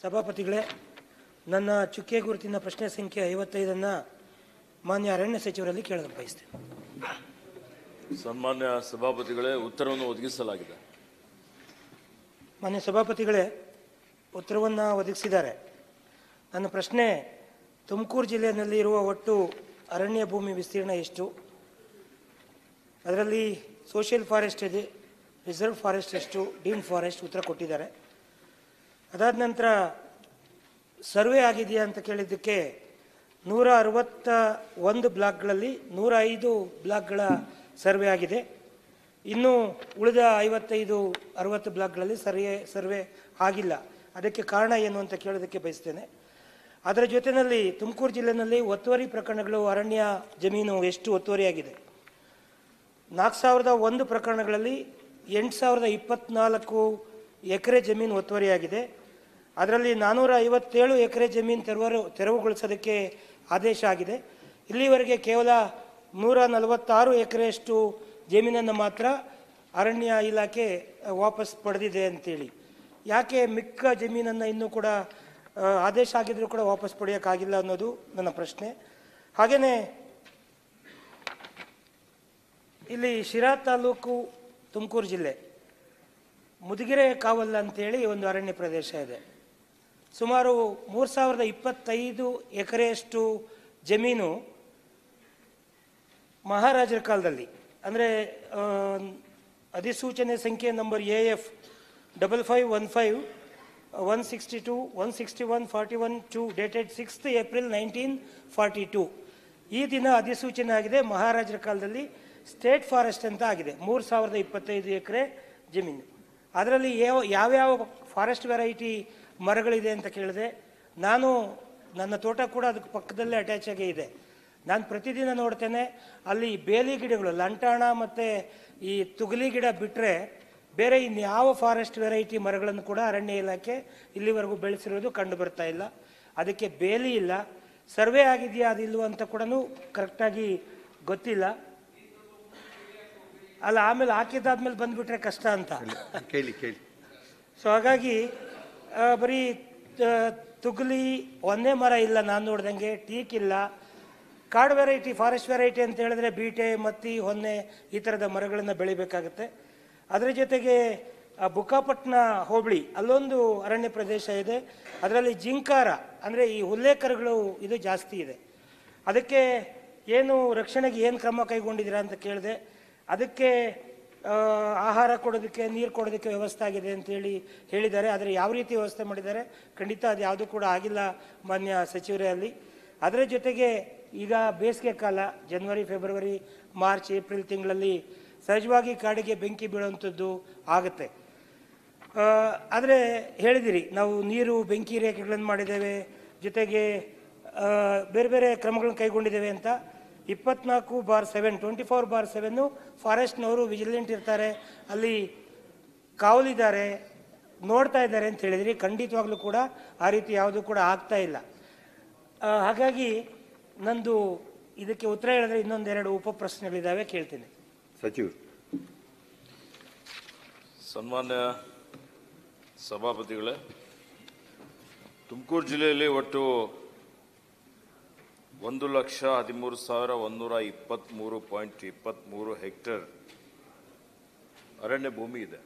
ಸಭಾಪತಿಗಳೇ, ನನ್ನ ಚುಕ್ಕೆ ಗುರುತಿನ ಪ್ರಶ್ನೆ ಸಂಖ್ಯೆ 55 ಮಾನ್ಯ ಅರಣ್ಯ ಸಚಿವರಲ್ಲಿ ಕೇಳಲು ಬಯಸ್ತೇನೆ. ಸನ್ಮಾನ್ಯ ಸಭಾಪತಿಗಳೇ, ಉತ್ತರವನ್ನು ಒದಗಿಸಲಾಗಿದೆ. ಮಾನ್ಯ ಸಭಾಪತಿಗಳೇ, ಉತ್ತರವನ್ನು ಒದಗಿಸಿದ್ದಾರೆ. ನನ್ನ ಪ್ರಶ್ನೆ, ತುಮಕೂರು ಜಿಲ್ಲೆಯಲ್ಲಿ ಇರುವ ಒಟ್ಟು ಅರಣ್ಯ ಭೂಮಿ ವಿಸ್ತೀರ್ಣ ಎಷ್ಟು? ಅದರಲ್ಲಿ ಸೋಷಿಯಲ್ ಫಾರೆಸ್ಟ್ ಇದೆ, ರಿಸರ್ವ್ ಫಾರೆಸ್ಟ್ ಎಷ್ಟು, ಡೀಮ್ಡ್ ಫಾರೆಸ್ಟ್ ಉತ್ತರ ಕೊಟ್ಟಿದ್ದಾರೆ. ಅದಾದ ನಂತರ ಸರ್ವೆ ಆಗಿದೆಯಾ ಅಂತ ಕೇಳಿದ್ದಕ್ಕೆ 161 ಬ್ಲಾಕ್ಗಳಲ್ಲಿ 105 ಬ್ಲಾಕ್ಗಳ ಸರ್ವೆ ಆಗಿದೆ. ಇನ್ನು ಉಳಿದ 55-60 ಬ್ಲಾಕ್ಗಳಲ್ಲಿ ಸರ್ವೆ ಆಗಿಲ್ಲ. ಅದಕ್ಕೆ ಕಾರಣ ಏನು ಅಂತ ಕೇಳೋದಕ್ಕೆ ಬಯಸ್ತೇನೆ. ಅದರ ಜೊತೆಯಲ್ಲಿ ತುಮಕೂರು ಜಿಲ್ಲೆಯಲ್ಲಿ ಒತ್ತುವರಿ ಪ್ರಕರಣಗಳು, ಅರಣ್ಯ ಜಮೀನು ಎಷ್ಟು ಒತ್ತುವರಿಯಾಗಿದೆ? 4001 ಪ್ರಕರಣಗಳಲ್ಲಿ 8024 ಎಕರೆ ಜಮೀನು ಒತ್ತುವರಿಯಾಗಿದೆ. ಅದರಲ್ಲಿ 457 ಎಕರೆ ಜಮೀನು ತೆರವುಗೊಳಿಸೋದಕ್ಕೆ ಆದೇಶ ಆಗಿದೆ. ಇಲ್ಲಿವರೆಗೆ ಕೇವಲ 146 ಎಕರೆಯಷ್ಟು ಜಮೀನನ್ನು ಮಾತ್ರ ಅರಣ್ಯ ಇಲಾಖೆ ವಾಪಸ್ ಪಡೆದಿದೆ ಅಂತೇಳಿ. ಯಾಕೆ ಮಿಕ್ಕ ಜಮೀನನ್ನು ಇನ್ನೂ ಕೂಡ ಆದೇಶ ಆಗಿದ್ರೂ ಕೂಡ ವಾಪಸ್ ಪಡೆಯೋಕ್ಕಾಗಿಲ್ಲ ಅನ್ನೋದು ನನ್ನ ಪ್ರಶ್ನೆ. ಹಾಗೆಯೇ ಇಲ್ಲಿ ಶಿರಾ ತಾಲೂಕು, ತುಮಕೂರು ಜಿಲ್ಲೆ, ಮುದಿಗೆರೆ ಕಾವಲ್ ಅಂತೇಳಿ ಒಂದು ಅರಣ್ಯ ಪ್ರದೇಶ ಇದೆ. ಸುಮಾರು 3025 ಎಕರೆಯಷ್ಟು ಜಮೀನು ಮಹಾರಾಜರ ಕಾಲದಲ್ಲಿ, ಅಂದರೆ ಅಧಿಸೂಚನೆ ಸಂಖ್ಯೆ number AF 5515 162 161 41 dated 6th April 1942. ಈ ದಿನ ಅಧಿಸೂಚನೆ ಆಗಿದೆ. ಮಹಾರಾಜರ ಕಾಲದಲ್ಲಿ ಸ್ಟೇಟ್ ಫಾರೆಸ್ಟ್ ಅಂತ ಆಗಿದೆ. 3025 ಎಕರೆ ಜಮೀನು. ಅದರಲ್ಲಿ ಯಾವ್ಯಾವ ಫಾರೆಸ್ಟ್ ವೆರೈಟಿ ಮರಗಳಿದೆ ಅಂತ ಕೇಳಿದೆ. ನನ್ನ ತೋಟ ಕೂಡ ಅದಕ್ಕೆ ಪಕ್ಕದಲ್ಲೇ ಅಟ್ಯಾಚ್ ಆಗೇ ಇದೆ. ನಾನು ಪ್ರತಿದಿನ ನೋಡ್ತೇನೆ, ಅಲ್ಲಿ ಬೇಲಿ ಗಿಡಗಳು, ಲಂಟಾಣ ಮತ್ತು ಈ ತುಗಲಿ ಗಿಡ ಬಿಟ್ಟರೆ ಬೇರೆ ಇನ್ಯಾವ ಫಾರೆಸ್ಟ್ ವೆರೈಟಿ ಮರಗಳನ್ನು ಕೂಡ ಅರಣ್ಯ ಇಲಾಖೆ ಇಲ್ಲಿವರೆಗೂ ಬೆಳೆಸಿರೋದು ಕಂಡು ಬರ್ತಾ ಇಲ್ಲ. ಅದಕ್ಕೆ ಬೇಲಿ ಇಲ್ಲ. ಸರ್ವೆ ಆಗಿದೆಯಾ ಅದಿಲ್ವ ಅಂತ ಕೂಡ ಕರೆಕ್ಟಾಗಿ ಗೊತ್ತಿಲ್ಲ. ಅಲ್ಲ, ಆಮೇಲೆ ಹಾಕಿದ್ದಾದ್ಮೇಲೆ ಬಂದುಬಿಟ್ರೆ ಕಷ್ಟ ಅಂತ ಕೇಳಿ. ಸೊ ಹಾಗಾಗಿ ಬರೀ ತುಗಲಿ ಒಂದೇ ಮರ ಇಲ್ಲ, ನಾನು ನೋಡ್ದಂಗೆ ಟೀಕ್ ಇಲ್ಲ. ಕಾಡು ವೆರೈಟಿ, ಫಾರೆಸ್ಟ್ ವೆರೈಟಿ ಅಂತ ಹೇಳಿದ್ರೆ ಬೀಟೆ, ಮತ್ತಿ, ಹೊನ್ನೆ ಈ ಥರದ ಮರಗಳನ್ನು ಬೆಳಿಬೇಕಾಗತ್ತೆ. ಅದರ ಜೊತೆಗೆ ಬುಕ್ಕಾಪಟ್ಟಣ ಹೋಬಳಿ ಅಲ್ಲೊಂದು ಅರಣ್ಯ ಪ್ರದೇಶ ಇದೆ. ಅದರಲ್ಲಿ ಜಿಂಕಾರ ಅಂದರೆ ಈ ಹುಲ್ಲೇಕರುಗಳು ಇದು ಜಾಸ್ತಿ ಇದೆ. ಅದಕ್ಕೆ ಏನು ರಕ್ಷಣೆಗೆ ಏನು ಕ್ರಮ ಕೈಗೊಂಡಿದ್ದೀರಾ ಅಂತ ಕೇಳಿದೆ. ಅದಕ್ಕೆ ಆಹಾರ ಕೊಡೋದಕ್ಕೆ, ನೀರು ಕೊಡೋದಕ್ಕೆ ವ್ಯವಸ್ಥೆ ಆಗಿದೆ ಅಂತೇಳಿ ಹೇಳಿದ್ದಾರೆ. ಆದರೆ ಯಾವ ರೀತಿ ವ್ಯವಸ್ಥೆ ಮಾಡಿದ್ದಾರೆ ಖಂಡಿತ ಅದು ಯಾವುದೂ ಕೂಡ ಆಗಿಲ್ಲ ಮಾನ್ಯ ಸಚಿವರೇ ಅಲ್ಲಿ. ಅದರ ಜೊತೆಗೆ ಈಗ ಬೇಸಿಗೆ ಕಾಲ, ಜನವರಿ, ಫೆಬ್ರವರಿ, ಮಾರ್ಚ್, ಏಪ್ರಿಲ್ ತಿಂಗಳಲ್ಲಿ ಸಹಜವಾಗಿ ಕಾಡಿಗೆ ಬೆಂಕಿ ಬೀಳುವಂಥದ್ದು ಆಗುತ್ತೆ. ಆದರೆ ಹೇಳಿದಿರಿ, ನಾವು ನೀರು ಬೆಂಕಿ ರೇಖೆಗಳನ್ನು ಮಾಡಿದ್ದೇವೆ, ಜೊತೆಗೆ ಬೇರೆ ಬೇರೆ ಕ್ರಮಗಳನ್ನು ಕೈಗೊಂಡಿದ್ದೇವೆ ಅಂತ. 24/7 24/7 ಫಾರೆಸ್ಟ್ನವರು ವಿಜಿಲೆಂಟ್ ಇರ್ತಾರೆ, ಅಲ್ಲಿ ಕಾವಲಿದ್ದಾರೆ, ನೋಡ್ತಾ ಇದ್ದಾರೆ ಅಂತ ಹೇಳಿದ್ರಿ. ಖಂಡಿತವಾಗ್ಲೂ ಕೂಡ ಆ ರೀತಿ ಯಾವುದೂ ಕೂಡ ಆಗ್ತಾ ಇಲ್ಲ. ಹಾಗಾಗಿ ನಂದು ಇದಕ್ಕೆ ಉತ್ತರ ಹೇಳಿದ್ರೆ ಇನ್ನೊಂದೆರಡು ಉಪ ಪ್ರಶ್ನೆಗಳಿದ್ದಾವೆ, ಕೇಳ್ತೀನಿ. ಸಚಿವರು. ಸನ್ಮಾನ್ಯ ಸಭಾಪತಿಗಳೇ, ತುಮಕೂರು ಜಿಲ್ಲೆಯಲ್ಲಿ ಒಟ್ಟು 1,13,123.23 ಹೆಕ್ಟೇರ್ ಅರಣ್ಯ ಭೂಮಿ ಇದೆ.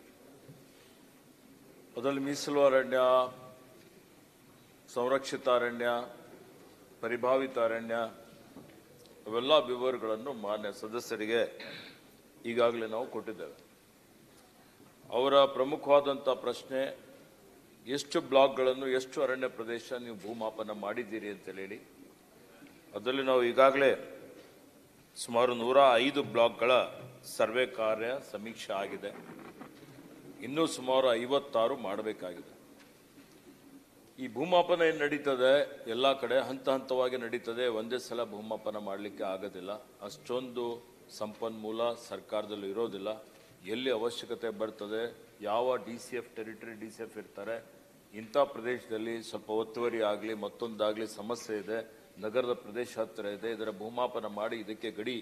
ಅದರಲ್ಲಿ ಮೀಸಲು ಅರಣ್ಯ, ಸಂರಕ್ಷಿತ ಅರಣ್ಯ, ಪರಿಭಾವಿತ ಅರಣ್ಯ ಅವೆಲ್ಲ ವಿವರಗಳನ್ನು ಮಾನ್ಯ ಸದಸ್ಯರಿಗೆ ಈಗಾಗಲೇ ನಾವು ಕೊಟ್ಟಿದ್ದೇವೆ. ಅವರ ಪ್ರಮುಖವಾದಂಥ ಪ್ರಶ್ನೆ, ಎಷ್ಟು ಬ್ಲಾಕ್ಗಳನ್ನು, ಎಷ್ಟು ಅರಣ್ಯ ಪ್ರದೇಶ ನೀವು ಭೂಮಾಪನ ಮಾಡಿದ್ದೀರಿ ಅಂತೇಳಿ. ಅದರಲ್ಲಿ ನಾವು ಈಗಾಗಲೇ ಸುಮಾರು 105 ಬ್ಲಾಕ್ಗಳ ಸರ್ವೆ ಕಾರ್ಯ ಸಮೀಕ್ಷೆ ಆಗಿದೆ. ಇನ್ನೂ ಸುಮಾರು 56 ಮಾಡಬೇಕಾಗಿದೆ. ಈ ಭೂಮಾಪನ ಏನು ನಡೀತದೆ ಎಲ್ಲ ಕಡೆ ಹಂತ ಹಂತವಾಗಿ ನಡೀತದೆ. ಒಂದೇ ಸಲ ಭೂಮಾಪನ ಮಾಡಲಿಕ್ಕೆ ಆಗೋದಿಲ್ಲ. ಅಷ್ಟೊಂದು ಸಂಪನ್ಮೂಲ ಸರ್ಕಾರದಲ್ಲಿ ಇರೋದಿಲ್ಲ. ಎಲ್ಲಿ ಅವಶ್ಯಕತೆ ಬರ್ತದೆ, ಯಾವ DCF ಟೆರಿಟರಿ DCF ಇರ್ತಾರೆ, ಇಂಥ ಪ್ರದೇಶದಲ್ಲಿ ಸ್ವಲ್ಪ ಒತ್ತುವರಿ ಆಗಲಿ ಮತ್ತೊಂದಾಗಲಿ ಸಮಸ್ಯೆ ಇದೆ, ನಗರದ ಪ್ರದೇಶ ಹತ್ತಿರ ಇದೆ, ಇದರ ಭೂಮಾಪನ ಮಾಡಿ ಇದಕ್ಕೆ ಗಡಿ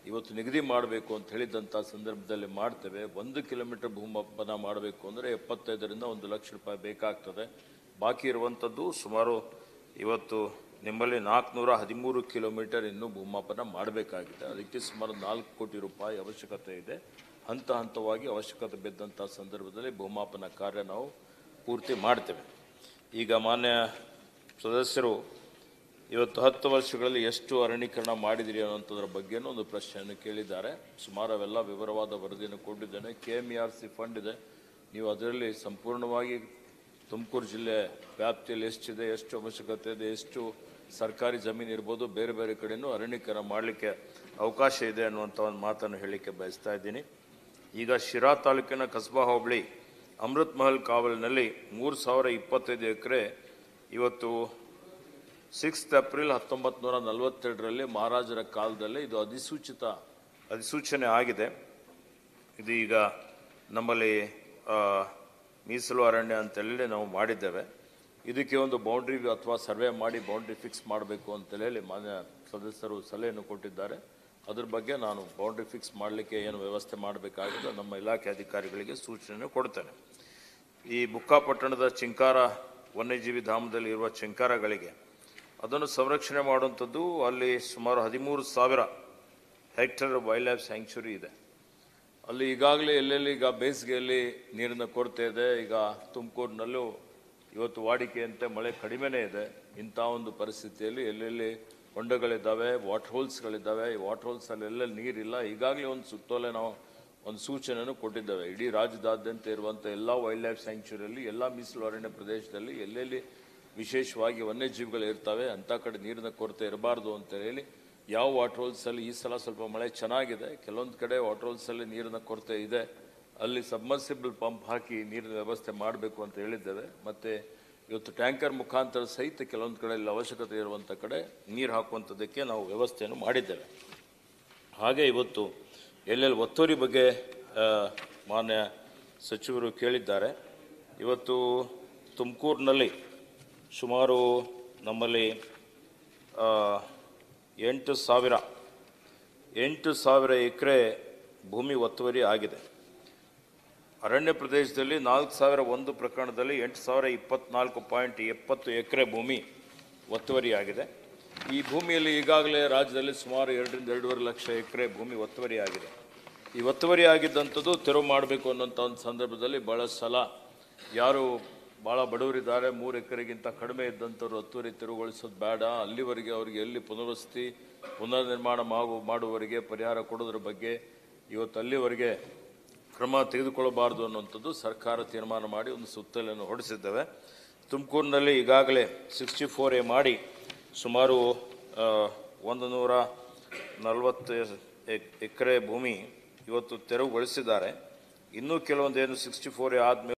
ಇವತ್ತು ನಿಗದಿ ಮಾಡಬೇಕು ಅಂತ ಹೇಳಿದಂಥ ಸಂದರ್ಭದಲ್ಲಿ ಮಾಡ್ತೇವೆ. 1 ಕಿಲೋಮೀಟರ್ ಭೂಮಾಪನ ಮಾಡಬೇಕು ಅಂದರೆ 75ರಿಂದ 1 ಲಕ್ಷ ರೂಪಾಯಿ ಬೇಕಾಗ್ತದೆ. ಬಾಕಿ ಇರುವಂಥದ್ದು ಸುಮಾರು ಇವತ್ತು ನಿಮ್ಮಲ್ಲಿ 413 ಕಿಲೋಮೀಟರ್ ಇನ್ನೂ ಭೂಮಾಪನ ಮಾಡಬೇಕಾಗಿದೆ. ಅದಕ್ಕೆ ಸುಮಾರು 4 ಕೋಟಿ ರೂಪಾಯಿ ಅವಶ್ಯಕತೆ ಇದೆ. ಹಂತ ಹಂತವಾಗಿ ಅವಶ್ಯಕತೆ ಬಿದ್ದಂಥ ಸಂದರ್ಭದಲ್ಲಿ ಭೂಮಾಪನ ಕಾರ್ಯ ನಾವು ಪೂರ್ತಿ ಮಾಡ್ತೇವೆ. ಈಗ ಮಾನ್ಯ ಸದಸ್ಯರು ಇವತ್ತು 10 ವರ್ಷಗಳಲ್ಲಿ ಎಷ್ಟು ಅರಣ್ಯೀಕರಣ ಮಾಡಿದಿರಿ ಅನ್ನೋಂಥದ್ರ ಬಗ್ಗೆನೂ ಒಂದು ಪ್ರಶ್ನೆಯನ್ನು ಕೇಳಿದ್ದಾರೆ. ಸುಮಾರು ಅವೆಲ್ಲ ವಿವರವಾದ ವರದಿಯನ್ನು ಕೊಟ್ಟಿದ್ದೇನೆ. KMERC ಫಂಡ್ ಇದೆ, ನೀವು ಅದರಲ್ಲಿ ಸಂಪೂರ್ಣವಾಗಿ ತುಮಕೂರು ಜಿಲ್ಲೆ ವ್ಯಾಪ್ತಿಯಲ್ಲಿ ಎಷ್ಟಿದೆ, ಎಷ್ಟು ಅವಶ್ಯಕತೆ ಇದೆ, ಎಷ್ಟು ಸರ್ಕಾರಿ ಜಮೀನು ಇರ್ಬೋದು, ಬೇರೆ ಬೇರೆ ಕಡೆಯೂ ಅರಣ್ಯೀಕರಣ ಮಾಡಲಿಕ್ಕೆ ಅವಕಾಶ ಇದೆ ಅನ್ನುವಂಥ ಒಂದು ಮಾತನ್ನು ಹೇಳಲಿಕ್ಕೆ ಬಯಸ್ತಾ ಇದ್ದೀನಿ. ಈಗ ಶಿರಾ ತಾಲೂಕಿನ ಕಸ್ಬಾ ಹೋಬಳಿ ಅಮೃತ್ ಮಹಲ್ ಕಾವಲಿನಲ್ಲಿ 3025 ಎಕರೆ ಇವತ್ತು 6 ಏಪ್ರಿಲ್ 1942ರಲ್ಲಿ ಮಹಾರಾಜರ ಕಾಲದಲ್ಲಿ ಇದು ಅಧಿಸೂಚನೆ ಆಗಿದೆ. ಇದು ಈಗ ನಮ್ಮಲ್ಲಿ ಮೀಸಲು ಅರಣ್ಯ ಅಂತೇಳಿ ನಾವು ಮಾಡಿದ್ದೇವೆ. ಇದಕ್ಕೆ ಒಂದು ಬೌಂಡ್ರಿ ಅಥವಾ ಸರ್ವೆ ಮಾಡಿ ಬೌಂಡ್ರಿ ಫಿಕ್ಸ್ ಮಾಡಬೇಕು ಅಂತೇಳಿ ಮಾನ್ಯ ಸದಸ್ಯರು ಸಲಹೆಯನ್ನು ಕೊಟ್ಟಿದ್ದಾರೆ. ಅದ್ರ ಬಗ್ಗೆ ನಾನು ಬೌಂಡ್ರಿ ಫಿಕ್ಸ್ ಮಾಡಲಿಕ್ಕೆ ಏನು ವ್ಯವಸ್ಥೆ ಮಾಡಬೇಕಾಗಿದೆ ನಮ್ಮ ಇಲಾಖೆ ಅಧಿಕಾರಿಗಳಿಗೆ ಸೂಚನೆ ಕೊಡ್ತೇನೆ. ಈ ಬುಕ್ಕಾಪಟ್ಟಣದ ಚಿಂಕಾರ ವನ್ಯಜೀವಿ ಧಾಮದಲ್ಲಿ ಇರುವ ಚಿಂಕಾರಗಳಿಗೆ ಅದನ್ನು ಸಂರಕ್ಷಣೆ ಮಾಡುವಂಥದ್ದು ಅಲ್ಲಿ ಸುಮಾರು 13,000 ಹೆಕ್ಟೇರ್ ವೈಲ್ಡ್ ಲೈಫ್ ಸ್ಯಾಂಕ್ಚುರಿ ಇದೆ. ಅಲ್ಲಿ ಈಗಾಗಲೇ ಎಲ್ಲೆಲ್ಲಿ ಈಗ ಬೇಸಿಗೆಯಲ್ಲಿ ನೀರಿನ ಕೊರತೆ ಇದೆ. ಈಗ ತುಮಕೂರಿನಲ್ಲೂ ಇವತ್ತು ವಾಡಿಕೆಯಂತೆ ಮಳೆ ಕಡಿಮೆನೇ ಇದೆ. ಇಂಥ ಒಂದು ಪರಿಸ್ಥಿತಿಯಲ್ಲಿ ಎಲ್ಲೆಲ್ಲಿ ಹೊಂಡಗಳಿದ್ದಾವೆ, ವಾಟರ್ ಹೋಲ್ಸ್ಗಳಿದ್ದಾವೆ, ಈ ವಾಟರ್ ಹೋಲ್ಸಲ್ಲಿ ಎಲ್ಲೆಲ್ಲಿ ನೀರಿಲ್ಲ, ಈಗಾಗಲೇ ಒಂದು ಸುತ್ತೋಲೆ ನಾವು ಒಂದು ಸೂಚನೆಯನ್ನು ಕೊಟ್ಟಿದ್ದೇವೆ. ಇಡೀ ರಾಜ್ಯದಾದ್ಯಂತ ಇರುವಂಥ ಎಲ್ಲ ವೈಲ್ಡ್ ಲೈಫ್ ಸ್ಯಾಂಕ್ಚುರಿಯಲ್ಲಿ, ಎಲ್ಲ ಮೀಸಲು ಅರಣ್ಯ ಪ್ರದೇಶದಲ್ಲಿ ಎಲ್ಲೆಲ್ಲಿ ವಿಶೇಷವಾಗಿ ವನ್ಯಜೀವಿಗಳು ಇರ್ತವೆ ಅಂಥ ಕಡೆ ನೀರಿನ ಕೊರತೆ ಇರಬಾರ್ದು ಅಂತ ಹೇಳಿ ಯಾವ ವಾಟರ್ ಹೋಲ್ಸಲ್ಲಿ ಈ ಸಲ ಸ್ವಲ್ಪ ಮಳೆ ಚೆನ್ನಾಗಿದೆ, ಕೆಲವೊಂದು ಕಡೆ ವಾಟರ್ ಹೋಲ್ಸಲ್ಲಿ ನೀರಿನ ಕೊರತೆ ಇದೆ, ಅಲ್ಲಿ ಸಬ್ಮರ್ಸಿಬಲ್ ಪಂಪ್ ಹಾಕಿ ನೀರಿನ ವ್ಯವಸ್ಥೆ ಮಾಡಬೇಕು ಅಂತ ಹೇಳಿದ್ದೇವೆ. ಮತ್ತು ಇವತ್ತು ಟ್ಯಾಂಕರ್ ಮುಖಾಂತರ ಸಹಿತ ಕೆಲವೊಂದು ಕಡೆಯಲ್ಲಿ ಅವಶ್ಯಕತೆ ಇರುವಂಥ ಕಡೆ ನೀರು ಹಾಕುವಂಥದ್ದಕ್ಕೆ ನಾವು ವ್ಯವಸ್ಥೆಯನ್ನು ಮಾಡಿದ್ದೇವೆ. ಹಾಗೆ ಇವತ್ತು ಎಲ್ಲೆಲ್ಲಿ ಒತ್ತುವರಿ ಬಗ್ಗೆ ಮಾನ್ಯ ಸಚಿವರು ಕೇಳಿದ್ದಾರೆ. ಇವತ್ತು ತುಮಕೂರಿನಲ್ಲಿ ಸುಮಾರು ನಮ್ಮಲ್ಲಿ 8,000 ಎಕರೆ ಭೂಮಿ ಒತ್ತುವರಿ ಆಗಿದೆ. ಅರಣ್ಯ ಪ್ರದೇಶದಲ್ಲಿ 4,001 ಪ್ರಕರಣದಲ್ಲಿ 8,024.70 ಎಕರೆ ಭೂಮಿ ಒತ್ತುವರಿಯಾಗಿದೆ. ಈ ಭೂಮಿಯಲ್ಲಿ ಈಗಾಗಲೇ ರಾಜ್ಯದಲ್ಲಿ ಸುಮಾರು 2-2.5 ಲಕ್ಷ ಎಕರೆ ಭೂಮಿ ಒತ್ತುವರಿಯಾಗಿದೆ. ಈ ಒತ್ತುವರಿಯಾಗಿದ್ದಂಥದ್ದು ತೆರವು ಮಾಡಬೇಕು ಅನ್ನೋಂಥ ಒಂದು ಸಂದರ್ಭದಲ್ಲಿ ಭಾಳ ಸಲ ಯಾರು ಭಾಳ ಬಡವರಿದ್ದಾರೆ, 3 ಎಕರೆಗಿಂತ ಕಡಿಮೆ ಇದ್ದಂಥವ್ರು ಒತ್ತುವರಿ ತೆರವುಗೊಳಿಸೋದು ಬೇಡ, ಅಲ್ಲಿವರೆಗೆ ಅವರಿಗೆ ಎಲ್ಲಿ ಪುನರ್ನಿರ್ಮಾಣ ಮಾಡುವವರೆಗೆ ಪರಿಹಾರ ಕೊಡೋದ್ರ ಬಗ್ಗೆ ಇವತ್ತು ಅಲ್ಲಿವರೆಗೆ ಕ್ರಮ ತೆಗೆದುಕೊಳ್ಳಬಾರ್ದು ಅನ್ನುವಂಥದ್ದು ಸರ್ಕಾರ ತೀರ್ಮಾನ ಮಾಡಿ ಒಂದು ಸುತ್ತೋಲೆಯನ್ನು ಹೊರಡಿಸಿದ್ದೇವೆ. ತುಮಕೂರಿನಲ್ಲಿ ಈಗಾಗಲೇ 64A ಮಾಡಿ ಸುಮಾರು 140 ಎಕರೆ ಭೂಮಿ ಇವತ್ತು ತೆರವುಗೊಳಿಸಿದ್ದಾರೆ. ಇನ್ನೂ ಕೆಲವೊಂದೇನು 64A ಆದಮೇಲೆ